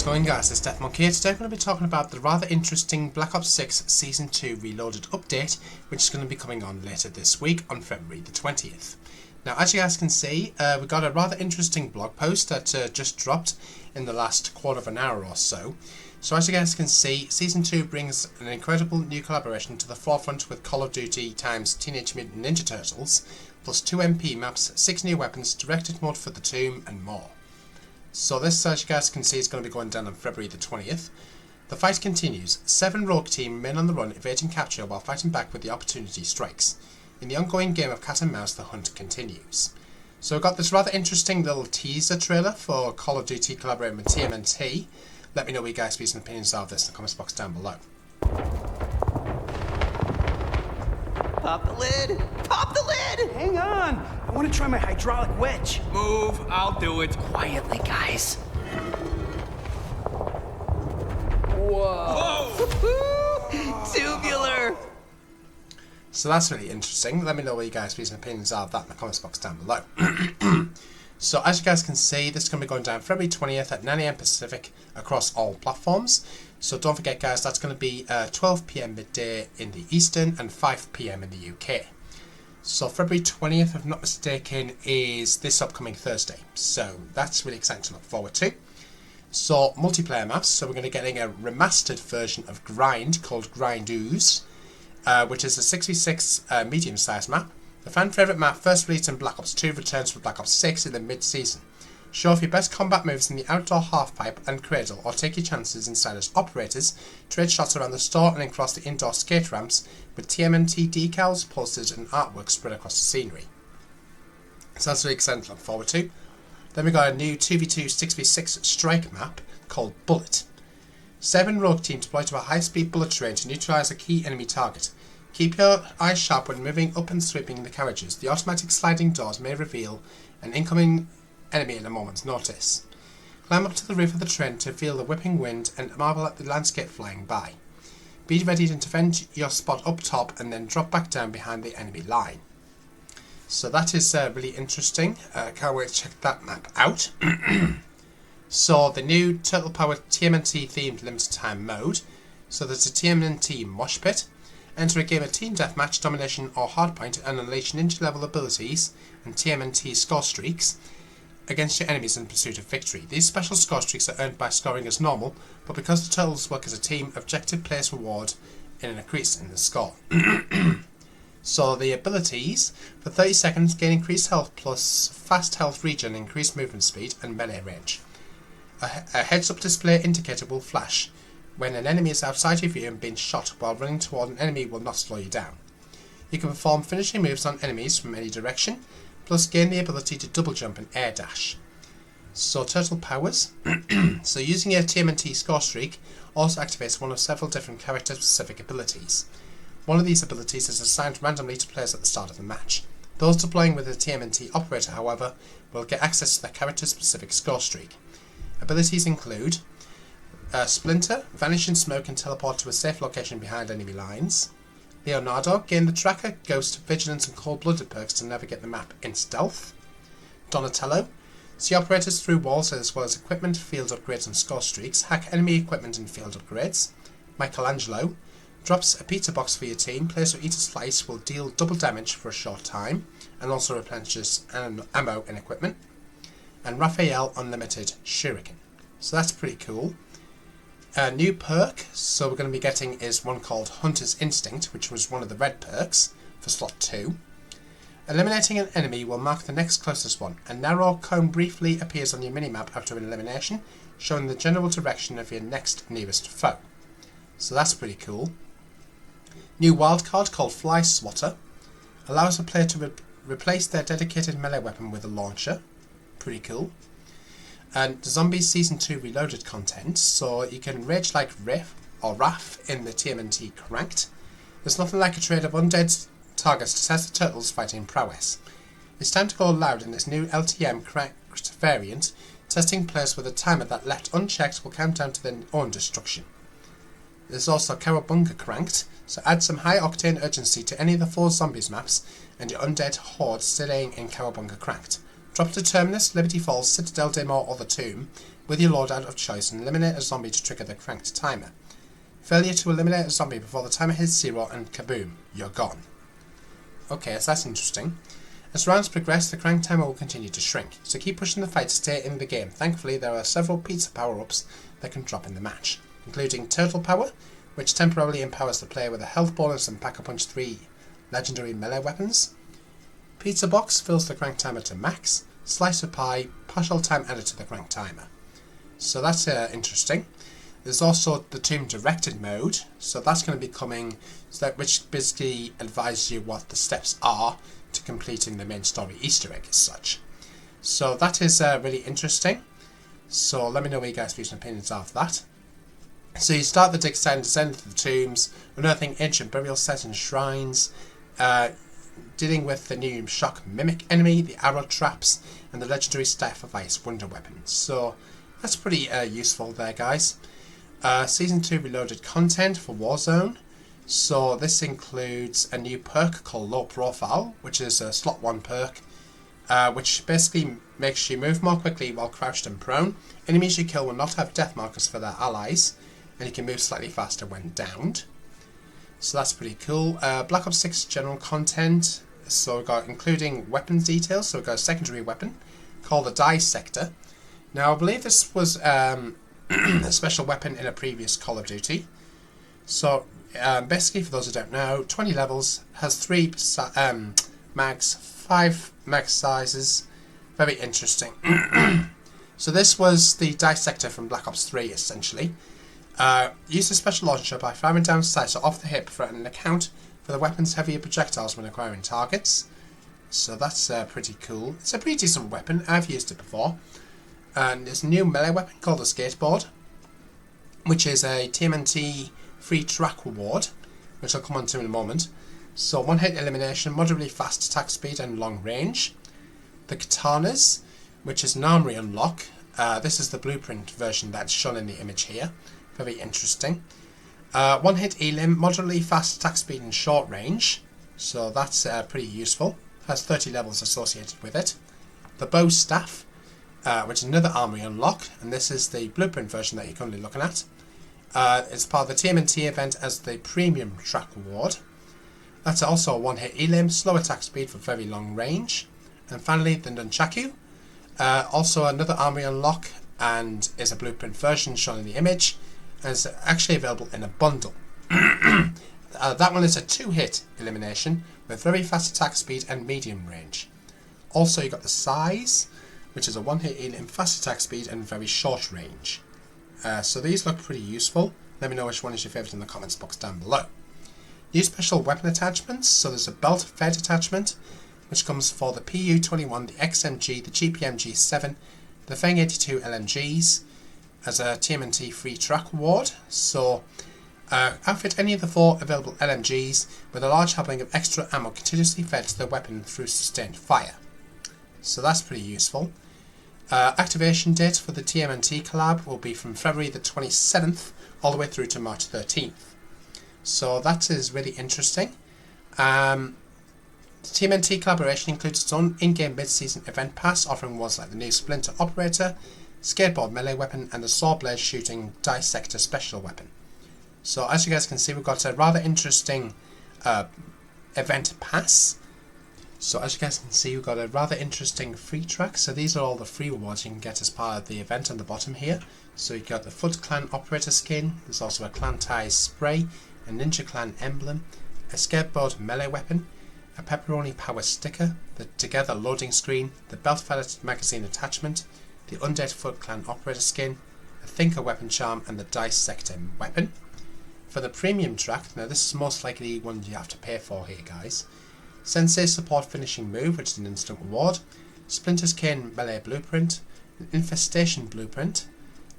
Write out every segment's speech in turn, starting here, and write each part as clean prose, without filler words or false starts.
going, guys? It's Death Monkey here. Today I'm going to be talking about the rather interesting Black Ops 6 Season 2 Reloaded update, which is going to be coming on later this week on February the 20th. Now, as you guys can see, we got a rather interesting blog post that just dropped in the last quarter of an hour or so. So as you guys can see, Season 2 brings an incredible new collaboration to the forefront with Call of Duty x Teenage Mutant Ninja Turtles, plus 2 MP maps, 6 new weapons, directed mode for the tomb, and more. So this, as you guys can see, is going to be going down on February the 20th. The fight continues. 7 rogue team remain on the run, evading capture while fighting back with the opportunity strikes. In the ongoing game of cat and mouse, the hunt continues. So we've got this rather interesting little teaser trailer for Call of Duty collaborating with TMNT. Let me know what you guys' views and opinions are of this in the comments box down below. Pop the lid! Pop the lid! Hang on! I want to try my hydraulic wedge. Move, I'll do it. Quietly, guys. Whoa! Tubular! So that's really interesting. Let me know what you guys' views and opinions are of that in the comments box down below. So as you guys can see, this is going to be going down February 20th at 9 AM Pacific across all platforms. So don't forget, guys, that's going to be 12 PM midday in the Eastern and 5 PM in the UK. So February 20th, if I'm not mistaken, is this upcoming Thursday. So that's really exciting to look forward to. So multiplayer maps. So we're going to be getting a remastered version of Grind called Grind Ooze, which is a 6v6 medium-sized map. The fan favourite map, first released in Black Ops 2, returns for Black Ops 6 in the mid-season. Show off your best combat moves in the outdoor halfpipe and cradle, or take your chances inside as operators, trade shots around the store and across the indoor skate ramps with TMNT decals, posters and artwork spread across the scenery. So that's really exciting to look forward to. Then we got a new 2v2 6v6 strike map called Bullet. 7 rogue teams deploy to a high-speed bullet train to neutralise a key enemy target. Keep your eyes sharp when moving up and sweeping the carriages. The automatic sliding doors may reveal an incoming enemy at a moment's notice. Climb up to the roof of the train to feel the whipping wind and marvel at the landscape flying by. Be ready to defend your spot up top and then drop back down behind the enemy line. So that is really interesting. Can't wait to check that map out. So the new Turtle Power TMNT themed limited time mode. So there's a TMNT mosh pit. Enter a game of team deathmatch, domination or hardpoint and unleash ninja level abilities and TMNT score streaks against your enemies in pursuit of victory. These special score streaks are earned by scoring as normal, but because the Turtles work as a team, objective place reward in an increase in the score. So the abilities, for 30 seconds gain increased health plus fast health regen, increased movement speed and melee range. A heads up display indicator will flash when an enemy is outside your view and being shot, while running toward an enemy will not slow you down. You can perform finishing moves on enemies from any direction, plus gain the ability to double jump and air dash. So turtle powers. So using your TMNT score streak also activates one of several different character specific abilities. One of these abilities is assigned randomly to players at the start of the match. Those deploying with a TMNT operator, however, will get access to the character specific score streak. Abilities include Splinter, vanish in smoke and teleport to a safe location behind enemy lines. Leonardo, gain the Tracker, Ghost, Vigilance and Cold-Blooded perks to navigate the map in stealth. Donatello, see operators through walls as well as equipment, field upgrades and score streaks, hack enemy equipment and field upgrades. Michelangelo, drops a pizza box for your team, players who eat a slice will deal double damage for a short time and also replenishes ammo and equipment. And Raphael, unlimited shuriken. So that's pretty cool. A new perk, so we're going to be getting is one called Hunter's Instinct, which was one of the red perks for slot 2. Eliminating an enemy will mark the next closest one. A narrow cone briefly appears on your minimap after an elimination, showing the general direction of your next nearest foe. So that's pretty cool. New wildcard called Fly Swatter allows a player to replace their dedicated melee weapon with a launcher. Pretty cool. And Zombies Season 2 Reloaded content, so you can rage like Riff or Raph in the TMNT Cranked. There's nothing like a trade of undead targets to test the Turtles' fighting prowess. It's time to go loud in this new LTM Cranked variant, testing players with a timer that left unchecked will count down to their own destruction. There's also Cowabunga Cranked, so add some high octane urgency to any of the 4 zombies maps and your undead horde staying in Cowabunga Cranked. Drop to Terminus, Liberty Falls, Citadel des Morts or the Tomb, with your loadout of choice and eliminate a zombie to trigger the cranked timer. Failure to eliminate a zombie before the timer hits 0 and kaboom, you're gone. Okay, so that's interesting. As rounds progress, the crank timer will continue to shrink, so keep pushing the fight to stay in the game. Thankfully, there are several pizza power-ups that can drop in the match, including Turtle Power, which temporarily empowers the player with a health bonus and Pack-a-Punch 3 legendary melee weapons. Pizza Box fills the crank timer to max. Slice of Pie, partial time added to the crank timer. So that's interesting. There's also the Tomb Directed mode, so that's going to be coming, which basically advises you what the steps are to completing the main story Easter egg as such. So that is really interesting. So let me know what you guys' views and opinions are of that. So you start the dig site and descend into the tombs, unearthing ancient burial sets and shrines, dealing with the new shock mimic enemy, the arrow traps, and the legendary Staff of Ice wonder weapon. So that's pretty useful there, guys. Season 2 reloaded content for Warzone. So this includes a new perk called Low Profile, which is a slot 1 perk, which basically makes you move more quickly while crouched and prone. Enemies you kill will not have death markers for their allies, and you can move slightly faster when downed. So that's pretty cool. Black Ops 6 general content. So we've got including weapons details. So we've got a secondary weapon called the Dissector. Now I believe this was a special weapon in a previous Call of Duty. So basically, for those who don't know, 20 levels, has 3 mags, 5 mag sizes. Very interesting. So this was the Dissector from Black Ops 3 essentially. Use a special launcher by firing down sights or off the hip for an account for the weapon's heavier projectiles when acquiring targets. So that's pretty cool. It's a pretty decent weapon. I've used it before. And there's a new melee weapon called the Skateboard, which is a TMNT free track reward, which I'll come on to in a moment. So one hit elimination, moderately fast attack speed and long range. The Katanas, which is an armory unlock. This is the blueprint version that's shown in the image here. Very interesting. One hit elim, moderately fast attack speed and short range. So that's pretty useful. Has 30 levels associated with it. The Bow Staff, which is another armory unlock, and this is the blueprint version that you're currently looking at. It's part of the TMNT event as the premium track reward. That's also a one hit elim, slow attack speed for very long range. And finally the Nunchaku, also another armory unlock, and is a blueprint version shown in the image, and it's actually available in a bundle. That one is a 2-hit elimination with very fast attack speed and medium range. Also you got the Size, which is a 1-hit elim, fast attack speed and very short range. So these look pretty useful. Let me know which one is your favourite in the comments box down below. New special weapon attachments. So there's a belt fed attachment, which comes for the PU-21, the XMG, the GPMG-7, the Feng 82 LMGs as a TMNT free track reward. So outfit any of the 4 available LMGs with a large helping of extra ammo continuously fed to the weapon through sustained fire. So that's pretty useful. Activation date for the TMNT collab will be from February the 27th all the way through to March 13th. So that is really interesting. The TMNT collaboration includes its own in-game mid-season event pass, offering rewards like the new Splinter Operator, Skateboard melee weapon, and the Saw Blade shooting Dissector special weapon. So as you guys can see, we've got a rather interesting event pass. So as you guys can see, we've got a rather interesting free track. So these are all the free rewards you can get as part of the event on the bottom here. So you've got the Foot Clan Operator skin, there's also a Clan Ties spray, a Ninja Clan emblem, a Skateboard melee weapon, a Pepperoni Power sticker, the Together loading screen, the Belt Fed magazine attachment, the Undead Foot Clan Operator skin, a Thinker weapon charm, and the Dissector weapon. For the premium track, now this is most likely one you have to pay for here, guys. Sensei Support Finishing Move, which is an instant reward, Splinter's Cane Melee Blueprint, an Infestation Blueprint,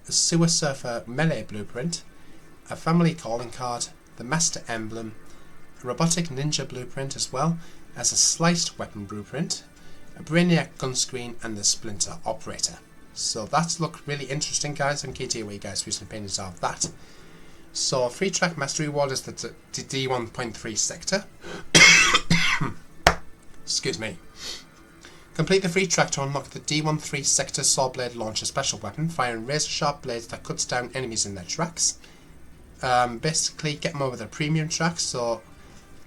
a Sewer Surfer Melee Blueprint, a Family Calling Card, the Master Emblem, a Robotic Ninja Blueprint as well as a Sliced Weapon Blueprint, a Brainiac Gun Screen, and the Splinter Operator. So that's look really interesting, guys. I'm keen to hear what you guys' views and opinions are of that. So free track mastery reward is the D1.3 sector. Excuse me. Complete the free track to unlock the D13 Sector Saw Blade Launcher special weapon, firing razor-sharp blades that cuts down enemies in their tracks. Basically, get more with a premium track, so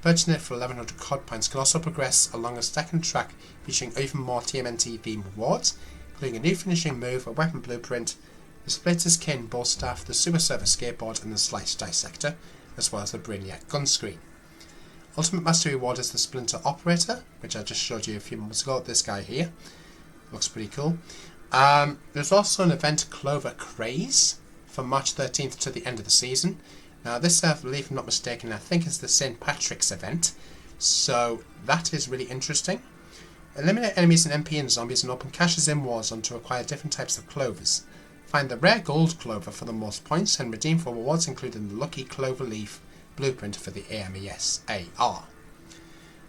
purchasing it for 1100 COD points can also progress along a second track featuring even more TMNT theme rewards, including a new finishing move, a weapon blueprint, the Splitter's Cane bow staff, the Super Server skateboard, and the Slice Dissector, as well as the Brainiac gun screen. Ultimate Mastery Reward is the Splinter Operator, which I just showed you a few moments ago. This guy here looks pretty cool. There's also an event, Clover Craze, from March 13th to the end of the season. Now this, I believe I'm not mistaken, I think is the St. Patrick's event, so that is really interesting. Eliminate enemies and MP and zombies and open caches in Warzone to acquire different types of clovers. Find the rare gold clover for the most points and redeem for rewards including the lucky clover leaf blueprint for the AMES AR.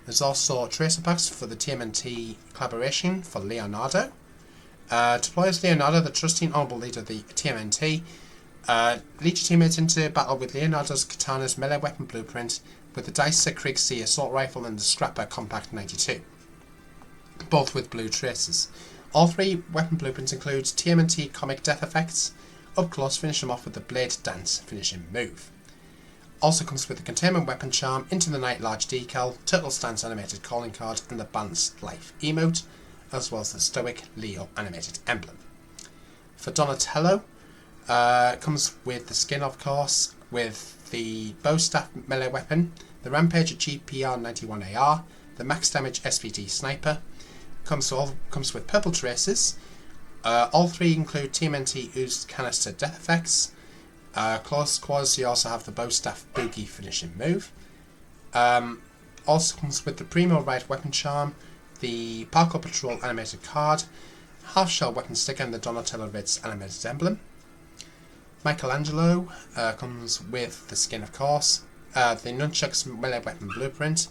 There's also tracer packs for the TMNT collaboration for Leonardo. Deploy as Leonardo, the trusty and honourable leader of the TMNT. Lead your teammates into battle with Leonardo's Katana's melee weapon blueprint with the Dicer Krieg C assault rifle and the Scrapper Compact 92, both with blue traces. All three weapon blueprints include TMNT comic death effects. Up close, finish them off with the Blade Dance finishing move. Also comes with the Containment Weapon Charm, Into the Night large decal, Turtle Stance animated calling card, and the Balanced Life emote, as well as the Stoic Leo animated emblem. For Donatello, comes with the skin, of course, with the bow staff melee weapon, the Rampager GPR 91AR, the max damage SVD sniper. Comes with purple traces. All three include TMNT oozed canister death effects. Close quarters, you also have the bow staff boogie finishing move. Also comes with the Primo Right weapon charm, the Parkour Patrol animated card, half shell weapon sticker, and the Donatello Ritz animated emblem. Michelangelo comes with the skin, of course, the Nunchucks melee weapon blueprint,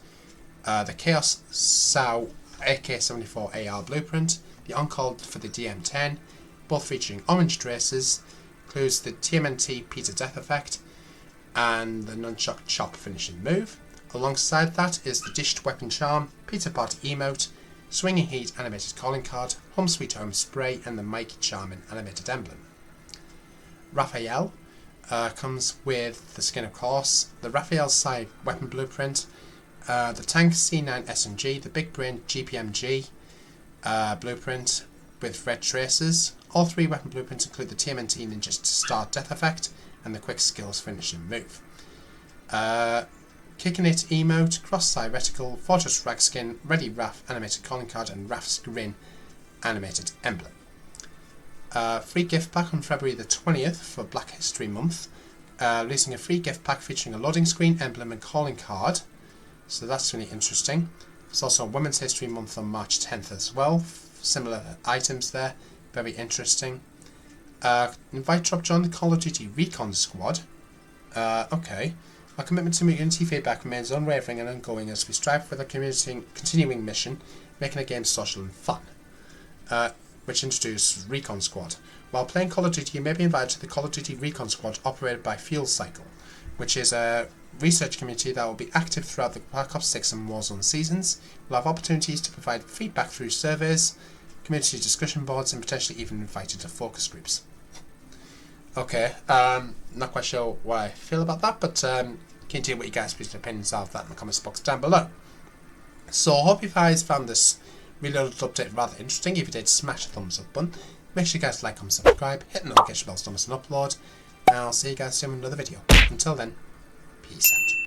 the Chaos Sao AK-74 AR blueprint, the On-Call for the DM10, both featuring orange traces, includes the TMNT Peter Death effect, and the Nunchuck Chop finishing move. Alongside that is the Dished Weapon Charm, Peter Party emote, Swinging Heat animated calling card, Home Sweet Home spray, and the Mikey Charmin animated emblem. Raphael comes with the skin, of course, the Raphael side weapon blueprint, the Tank C9 SMG, the Big Brain GPMG blueprint with red traces. All three weapon blueprints include the TMNT Ninja Star Death effect and the Quick Skills finishing move. Kicking It emote, Cross-Side Reticle, Fortress Rag Skin, Ready Raph animated calling card, and Raph's Grin animated emblem. Free gift pack on February the 20th for Black History Month, releasing a free gift pack featuring a loading screen, emblem, and calling card. So that's really interesting. There's also Women's History Month on March 10th as well. Similar items there. Very interesting. Invite Drop join the Call of Duty Recon Squad. Okay. Our commitment to community feedback remains unwavering and ongoing as we strive for the continuing mission, making the game social and fun. Which introduces Recon Squad. While playing Call of Duty, you may be invited to the Call of Duty Recon Squad operated by Fuel Cycle, which is a research community that will be active throughout the Black Ops 6 and Warzone seasons. We'll have opportunities to provide feedback through surveys, community discussion boards, and potentially even invited to focus groups. Okay, not quite sure what I feel about that, but keen to hear what you guys' opinions are of that in the comments box down below. So I hope you guys found this reloaded update rather interesting. If you did, smash the thumbs up button. Make sure you guys like, comment, subscribe, hit the notification bell to miss an upload, and I'll see you guys soon in another video. Until then, peace out.